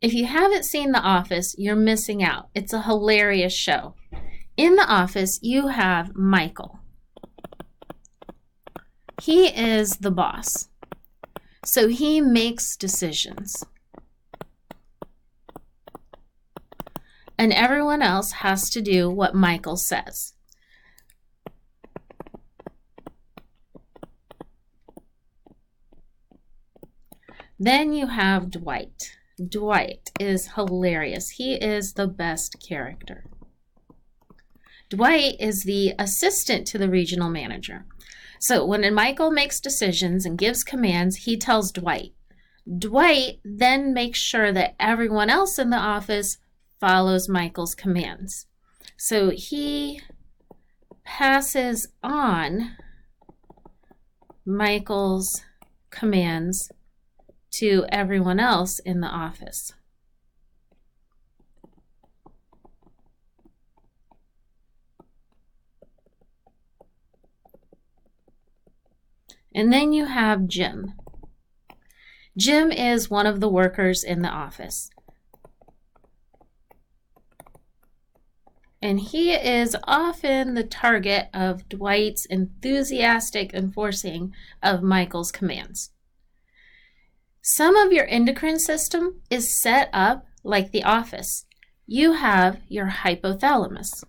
If you haven't seen The Office, you're missing out. It's a hilarious show. In The Office, you have Michael. He is the boss. So he makes decisions. And everyone else has to do what Michael says. Then you have Dwight. Dwight is hilarious. He is the best character. Dwight is the assistant to the regional manager. So when Michael makes decisions and gives commands, he tells Dwight. Dwight then makes sure that everyone else in the office follows Michael's commands. So he passes on Michael's commands to everyone else in the office. And then you have Jim. Jim is one of the workers in the office. And he is often the target of Dwight's enthusiastic enforcing of Michael's commands. Some of your endocrine system is set up like the office. You have your hypothalamus.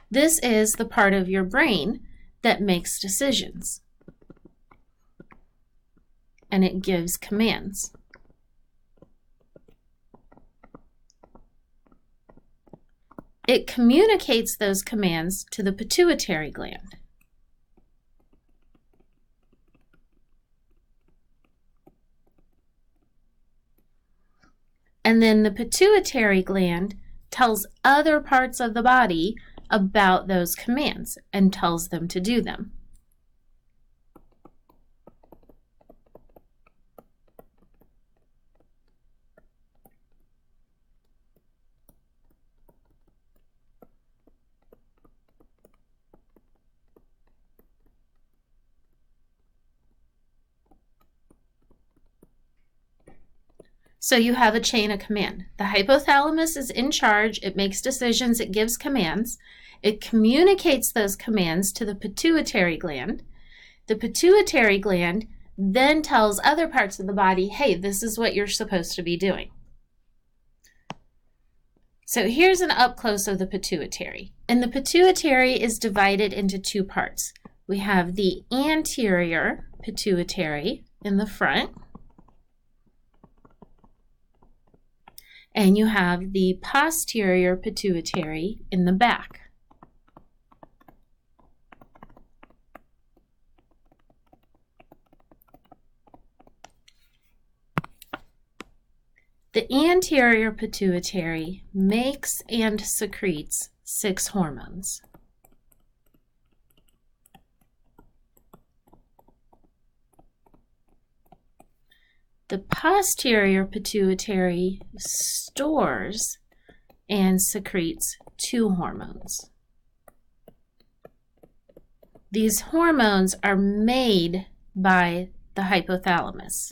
This is the part of your brain that makes decisions. And it gives commands. It communicates those commands to the pituitary gland. And then the pituitary gland tells other parts of the body about those commands and tells them to do them. So you have a chain of command. The hypothalamus is in charge. It makes decisions. It gives commands. It communicates those commands to the pituitary gland. The pituitary gland then tells other parts of the body, hey, this is what you're supposed to be doing. So here's an up close of the pituitary. And the pituitary is divided into two parts. We have the anterior pituitary in the front. And you have the posterior pituitary in the back. The anterior pituitary makes and secretes 6 hormones. The posterior pituitary stores and secretes 2 hormones. These hormones are made by the hypothalamus.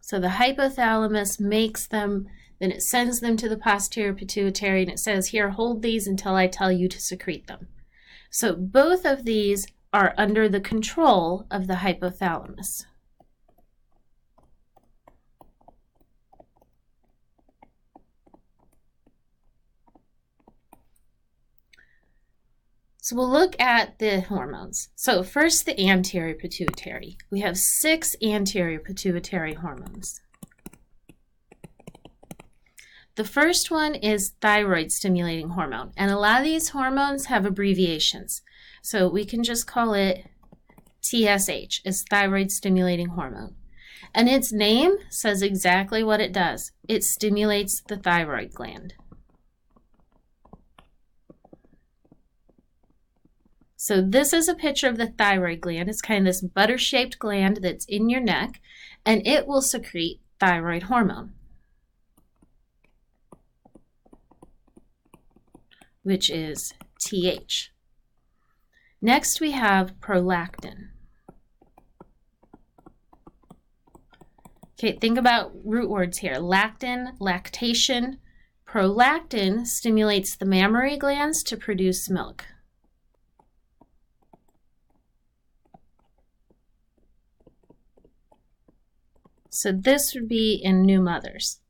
So the hypothalamus makes them, then it sends them to the posterior pituitary and it says, here, hold these until I tell you to secrete them. So both of these are under the control of the hypothalamus. So we'll look at the hormones. So first, the anterior pituitary. We have 6 anterior pituitary hormones. The first one is thyroid stimulating hormone, and a lot of these hormones have abbreviations. So we can just call it TSH, is thyroid stimulating hormone. And its name says exactly what it does. It stimulates the thyroid gland. So this is a picture of the thyroid gland. It's kind of this butter-shaped gland that's in your neck, and it will secrete thyroid hormone, which is TH. Next, we have prolactin. Okay, think about root words here. Lactin, lactation. Prolactin stimulates the mammary glands to produce milk. So this would be in new mothers.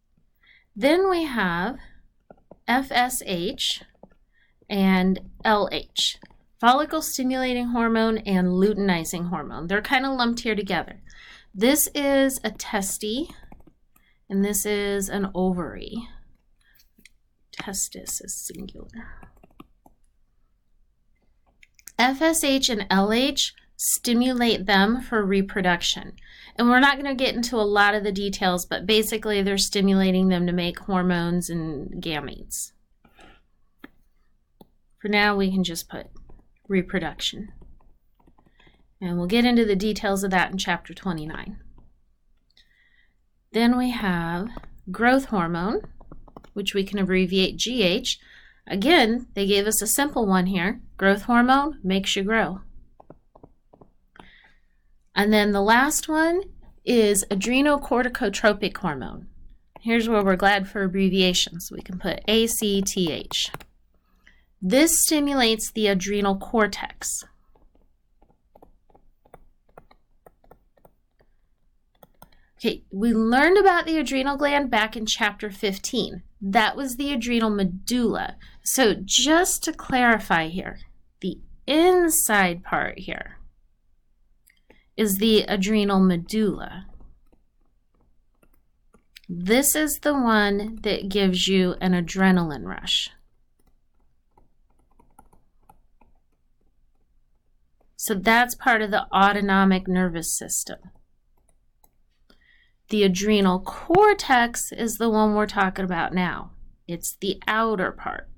Then we have FSH and LH, follicle stimulating hormone and luteinizing hormone. They're kind of lumped here together. This is a testy, and this is an ovary. Testis is singular. FSH and LH stimulate them for reproduction. And we're not going to get into a lot of the details, but basically they're stimulating them to make hormones and gametes. For now, we can just put reproduction. And we'll get into the details of that in chapter 29. Then we have growth hormone, which we can abbreviate GH. Again, they gave us a simple one here. Growth hormone makes you grow. And then the last one is adrenocorticotropic hormone. Here's where we're glad for abbreviations. We can put ACTH. This stimulates the adrenal cortex. Okay, we learned about the adrenal gland back in chapter 15. That was the adrenal medulla. So just to clarify here, the inside part here is the adrenal medulla. This is the one that gives you an adrenaline rush. So that's part of the autonomic nervous system. The adrenal cortex is the one we're talking about now. It's the outer part.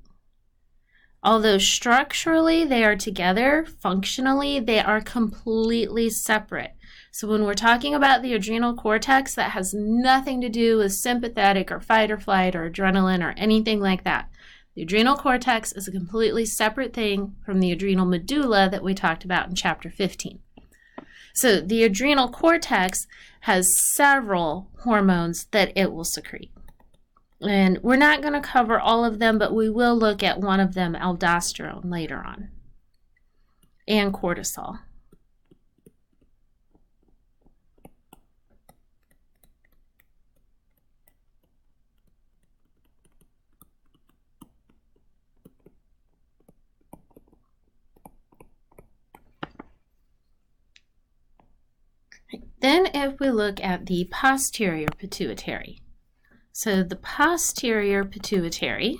Although structurally they are together, functionally they are completely separate. So when we're talking about the adrenal cortex, that has nothing to do with sympathetic or fight or flight or adrenaline or anything like that. The adrenal cortex is a completely separate thing from the adrenal medulla that we talked about in chapter 15. So the adrenal cortex has several hormones that it will secrete. And we're not going to cover all of them, but we will look at one of them, aldosterone, later on, and cortisol. Then if we look at the posterior pituitary. So the posterior pituitary,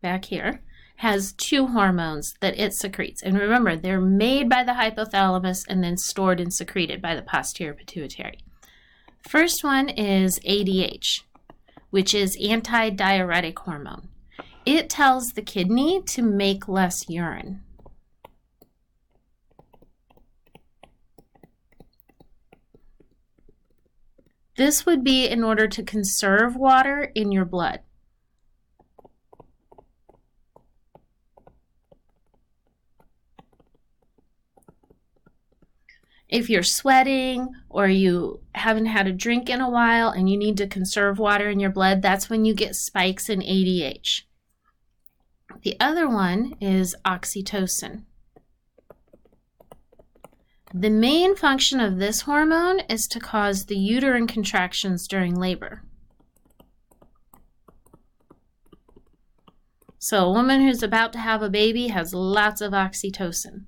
back here, has two hormones that it secretes. And remember, they're made by the hypothalamus and then stored and secreted by the posterior pituitary. First one is ADH, which is antidiuretic hormone. It tells the kidney to make less urine. This would be in order to conserve water in your blood. If you're sweating or you haven't had a drink in a while and you need to conserve water in your blood, that's when you get spikes in ADH. The other one is oxytocin. The main function of this hormone is to cause the uterine contractions during labor. So a woman who's about to have a baby has lots of oxytocin.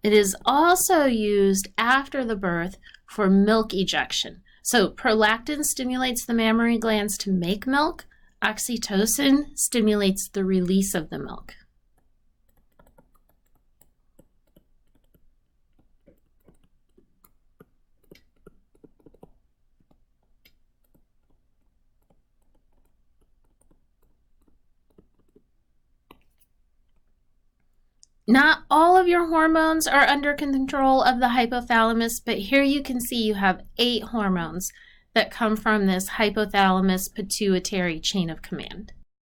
It is also used after the birth for milk ejection. So prolactin stimulates the mammary glands to make milk. Oxytocin stimulates the release of the milk. Not all of your hormones are under control of the hypothalamus, but here you can see you have 8 hormones that come from this hypothalamus pituitary chain of command.